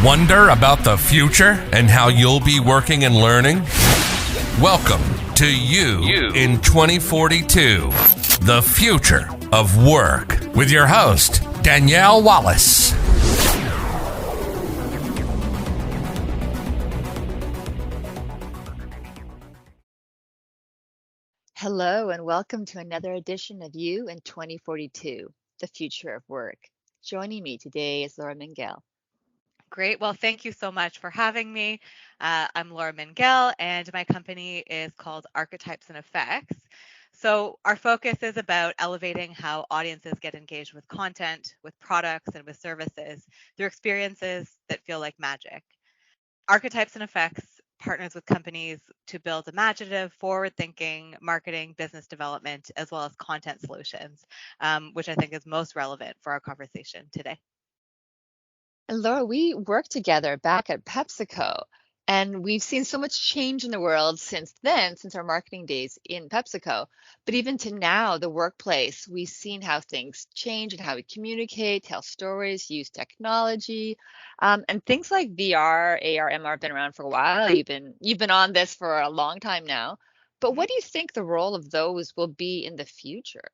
Wonder about the future and how you'll be working and learning? Welcome to You in 2042, the future of work, with your host, Danielle Wallace. Hello, and welcome to another edition of You in 2042, the future of work. Joining me today is Laura Mingel. Great. Well, thank you so much for having me. I'm Laura Mingel, and my company is called Archetypes and Effects. So our focus is about elevating how audiences get engaged with content, with products, and with services through experiences that feel like magic. Archetypes and Effects partners with companies to build imaginative, forward-thinking marketing, business development, as well as content solutions, which I think is most relevant for our conversation today. And Laura, we worked together back at PepsiCo, and we've seen so much change in the world since then, since our marketing days in PepsiCo. But even to now, the workplace, we've seen how things change and how we communicate, tell stories, use technology, and things like VR, AR, MR have been around for a while. You've been on this for a long time now. But what do you think the role of those will be in the future?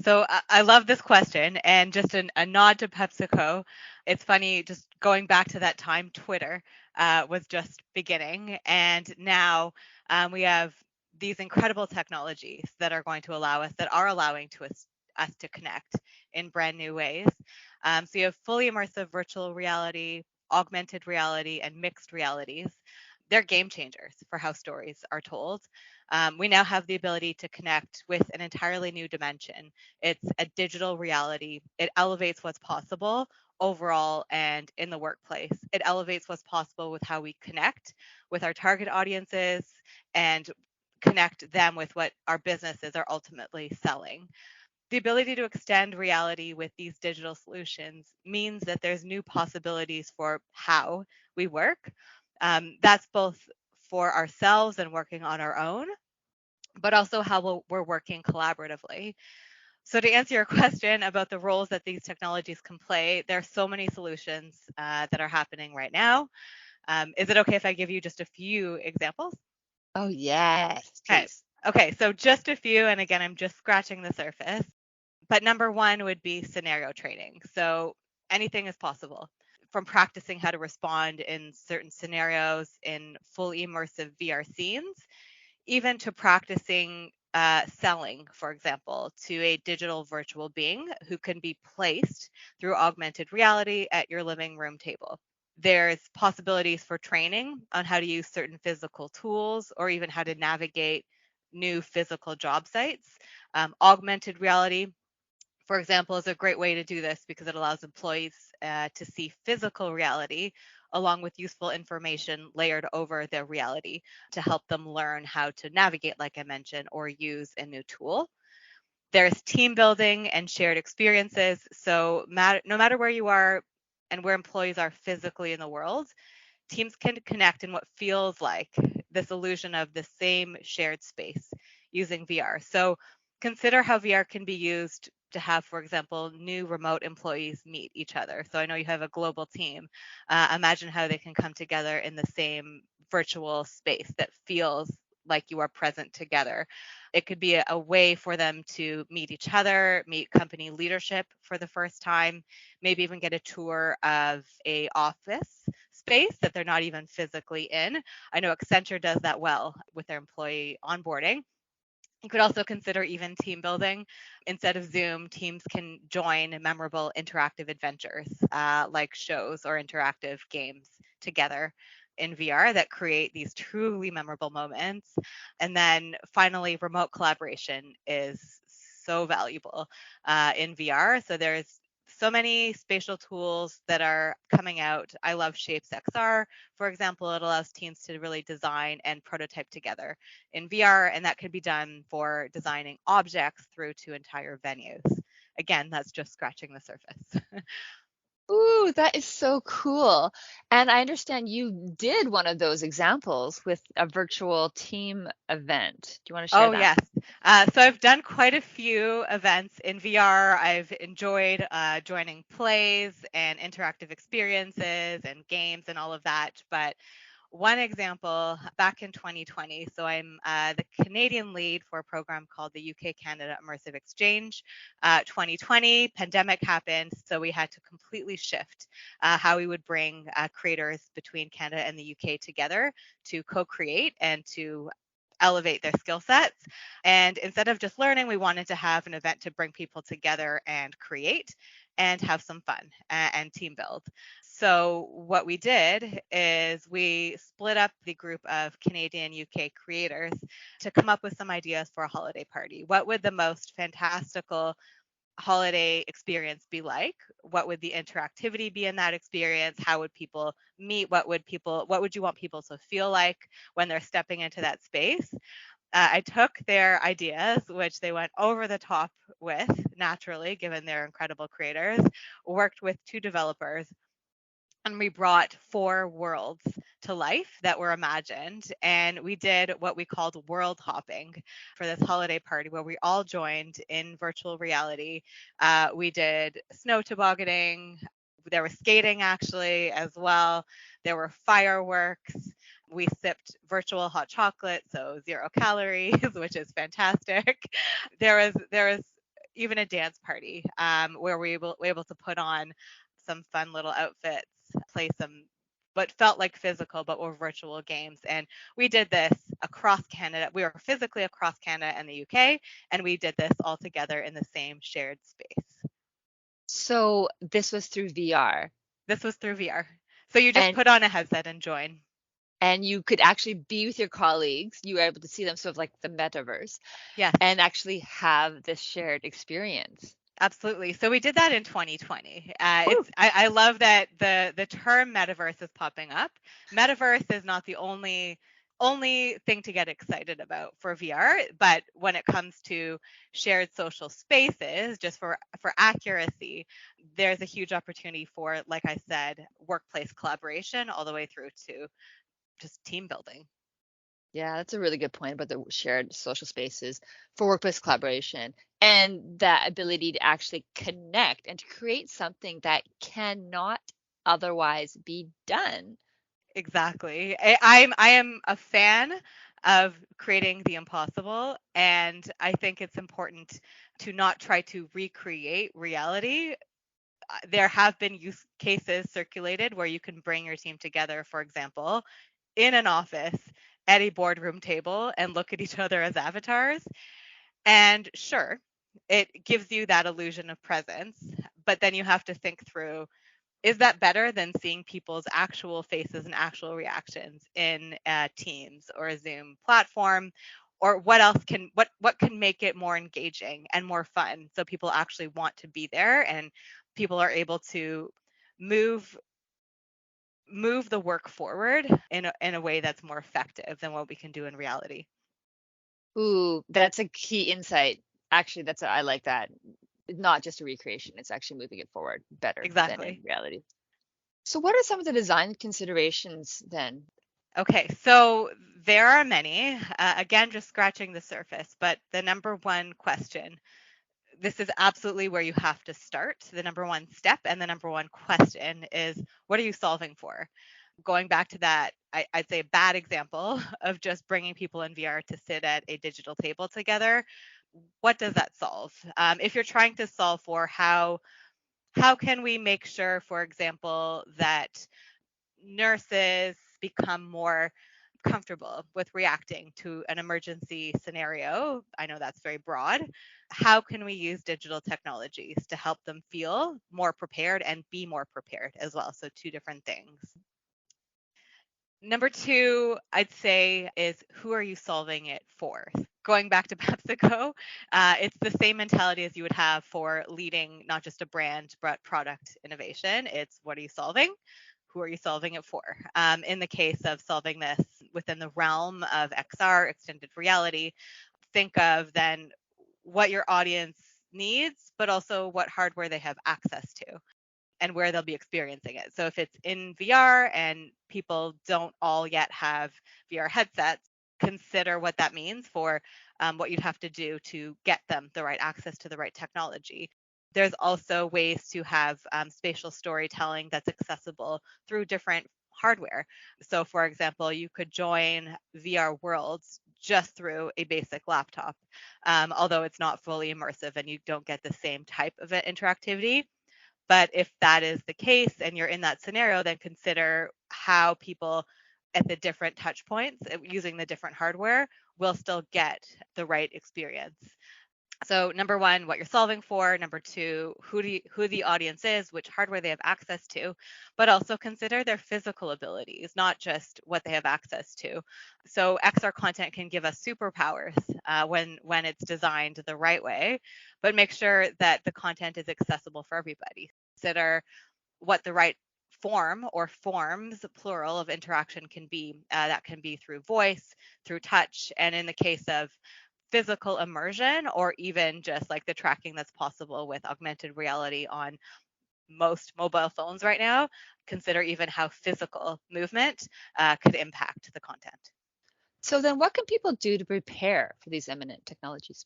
So I love this question, and just a nod to PepsiCo. It's funny, just going back to that time, Twitter was just beginning, and now we have these incredible technologies that are going to allow us, that are allowing us to connect in brand new ways. So you have fully immersive virtual reality, augmented reality, and mixed realities. They're game changers for how stories are told. We now have the ability to connect with an entirely new dimension. It's a digital reality. It elevates what's possible overall and in the workplace. It elevates what's possible with how we connect with our target audiences and connect them with what our businesses are ultimately selling. The ability to extend reality with these digital solutions means that there's new possibilities for how we work. That's both for ourselves and working on our own, but also how we're working collaboratively. So to answer your question about the roles that these technologies can play, there are so many solutions that are happening right now. Is it okay if I give you just a few examples? Oh, yes, Okay. please. Okay, so just a few, and again, I'm just scratching the surface. But number one would be scenario training. So anything is possible, from practicing how to respond in certain scenarios in full immersive VR scenes, even to practicing selling, for example, to a digital virtual being who can be placed through augmented reality at your living room table. There's possibilities for training on how to use certain physical tools or even how to navigate new physical job sites. Augmented reality, for example, is a great way to do this because it allows employees to see physical reality along with useful information layered over their reality to help them learn how to navigate, like I mentioned, or use a new tool. There's team building and shared experiences. So no matter where you are and where employees are physically in the world, teams can connect in what feels like this illusion of the same shared space using VR. So consider how VR can be used to have, for example, new remote employees meet each other. So I know you have a global team. Imagine how they can come together in the same virtual space that feels like you are present together. It could be a way for them to meet each other, meet company leadership for the first time, maybe even get a tour of a office space that they're not even physically in. I know Accenture does that well with their employee onboarding. You could also consider even team building. Instead of Zoom, teams can join memorable interactive adventures like shows or interactive games together in VR that create these truly memorable moments. And then finally, remote collaboration is so valuable in VR. So there's so many spatial tools that are coming out. I love Shapes XR. For example, it allows teams to really design and prototype together in VR, and that can be done for designing objects through to entire venues. Again, that's just scratching the surface. Ooh, that is so cool. And I understand you did one of those examples with a virtual team event. Do you want to share Oh, that? yes. So I've done quite a few events in VR. I've enjoyed joining plays and interactive experiences and games and all of that. But one example back in 2020, so I'm the Canadian lead for a program called the UK Canada Immersive Exchange. 2020 pandemic happened, so we had to completely shift how we would bring creators between Canada and the UK together to co-create and to elevate their skill sets. And instead of just learning, we wanted to have an event to bring people together and create and have some fun and team build. So what we did is we split up the group of Canadian UK creators to come up with some ideas for a holiday party. What would the most fantastical holiday experience be like? What would the interactivity be in that experience? How would people meet? What would you want people to feel like when they're stepping into that space? I took their ideas, which they went over the top with naturally, given they're incredible creators, worked with two developers, and we brought 4 worlds to life that were imagined. And we did what we called world hopping for this holiday party where we all joined in virtual reality. We did snow tobogganing. There was skating actually as well. There were fireworks. We sipped virtual hot chocolate, so 0 calories, which is fantastic. There was even a dance party where we were able to put on some fun little outfits, play some what felt like physical but were virtual games. And we did this across Canada. We were physically across Canada and the UK, and we did this all together in the same shared space. So this was through VR, This was through VR. So you just and put on a headset and join. you could actually be with your colleagues. You were able to see them, sort of like the metaverse, Yes. and actually have this shared experience. Absolutely. So we did that in 2020. Woo. I love that the term metaverse is popping up. Metaverse is not the only thing to get excited about for VR, but when it comes to shared social spaces, just for accuracy, there's a huge opportunity for, like I said, workplace collaboration all the way through to just team building. Yeah, that's a really good point about the shared social spaces for workplace collaboration and that ability to actually connect and to create something that cannot otherwise be done. Exactly. I am a fan of creating the impossible, and I think it's important to not try to recreate reality. There have been use cases circulated where you can bring your team together, for example, in an office at a boardroom table and look at each other as avatars. And sure, it gives you that illusion of presence, but then you have to think through, is that better than seeing people's actual faces and actual reactions in Teams or a Zoom platform? Or what else can what can make it more engaging and more fun so people actually want to be there and people are able to move the work forward in a way that's more effective than what we can do in reality. Ooh, that's a key insight. Actually, I like that. Not just a recreation, it's actually moving it forward better than in Exactly. reality. So what are some of the design considerations then? Okay, so there are many. Again, just scratching the surface, but the number one question, this is absolutely where you have to start. The number one step and the number one question is, what are you solving for? Going back to that, I'd say a bad example of just bringing people in VR to sit at a digital table together. What does that solve? If you're trying to solve for how can we make sure, for example, that nurses become more comfortable with reacting to an emergency scenario? I know that's very broad. How can we use digital technologies to help them feel more prepared and be more prepared as well? So, two different things. Number two, I'd say, is who are you solving it for? Going back to PepsiCo, it's the same mentality as you would have for leading not just a brand, but product innovation. It's what are you solving? Who are you solving it for? In the case of solving this within the realm of XR, extended reality, think of then what your audience needs, but also what hardware they have access to. and where they'll be experiencing it. So if it's in VR and people don't all yet have VR headsets, consider what that means for what you'd have to do to get them the right access to the right technology. There's also ways to have spatial storytelling that's accessible through different hardware. So, for example, you could join VR worlds just through a basic laptop, although it's not fully immersive and you don't get the same type of interactivity. But if that is the case and you're in that scenario, then consider how people at the different touch points using the different hardware will still get the right experience. So number one, what you're solving for. Number two, who the audience is, which hardware they have access to, but also consider their physical abilities, not just what they have access to. So XR content can give us superpowers when it's designed the right way, but make sure that the content is accessible for everybody. Consider what the right form or forms, plural, of interaction can be. That can be through voice, through touch, and in the case of physical immersion, or even just like the tracking that's possible with augmented reality on most mobile phones right now, consider even how physical movement could impact the content. So then what can people do to prepare for these imminent technologies?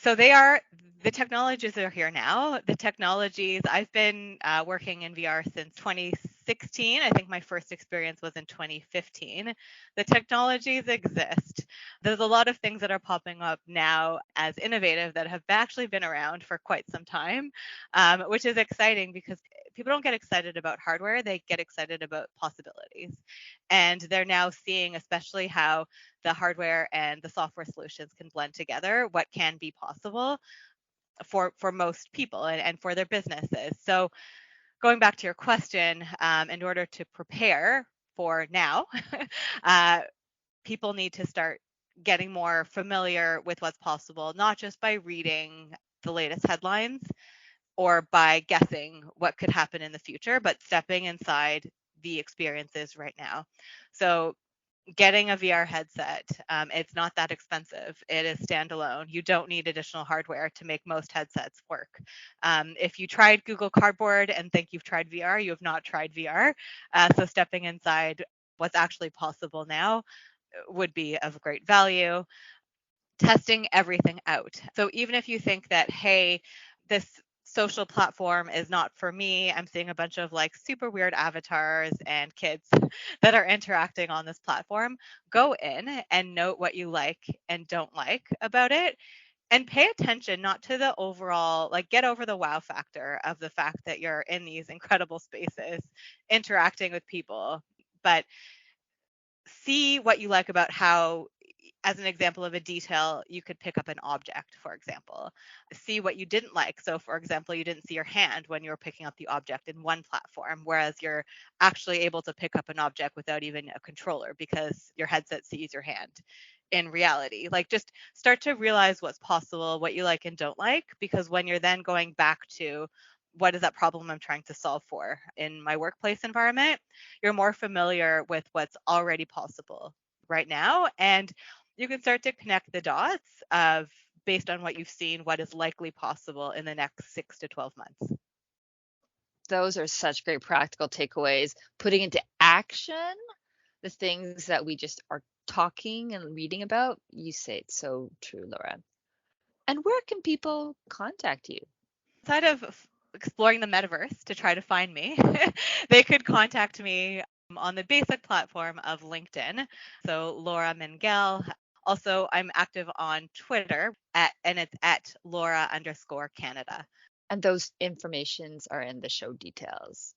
So the technologies are here now. The technologies, I've been working in VR since 2016. I think my first experience was in 2015. The technologies exist. There's a lot of things that are popping up now as innovative that have actually been around for quite some time, which is exciting because people don't get excited about hardware, they get excited about possibilities. And they're now seeing especially how the hardware and the software solutions can blend together, what can be possible for most people and for their businesses. So going back to your question, in order to prepare for now, people need to start getting more familiar with what's possible, not just by reading the latest headlines or by guessing what could happen in the future, but stepping inside the experiences right now. So getting a VR headset, it's not that expensive. It is standalone. You don't need additional hardware to make most headsets work. If you tried Google Cardboard and think you've tried VR, you have not tried VR. So stepping inside what's actually possible now would be of great value. Testing everything out. So even if you think that, hey, this social platform is not for me, I'm seeing a bunch of like super weird avatars and kids that are interacting on this platform, go in and note what you like and don't like about it, and pay attention not to the overall, like, get over the wow factor of the fact that you're in these incredible spaces interacting with people, but see what you like about how, as an example of a detail, you could pick up an object, for example. See what you didn't like. So, for example, you didn't see your hand when you were picking up the object in one platform, whereas you're actually able to pick up an object without even a controller because your headset sees your hand in reality. Like, just start to realize what's possible, what you like and don't like, because when you're then going back to what is that problem I'm trying to solve for in my workplace environment, you're more familiar with what's already possible right now, and you can start to connect the dots of, based on what you've seen, what is likely possible in the next 6 to 12 months. Those are such great practical takeaways. Putting into action the things that we just are talking and reading about. You say it's so true, Laura. And where can people contact you? Outside of exploring the metaverse to try to find me, they could contact me on the basic platform of LinkedIn. So Laura Mengel. Also, I'm active on Twitter and it's at Laura_Canada. And those informations are in the show details.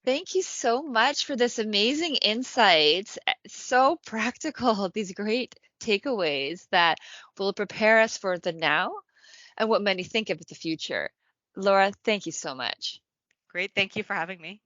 Thank you so much for this amazing insights. So practical, these great takeaways that will prepare us for the now and what many think of the future. Laura, thank you so much. Great. Thank you for having me.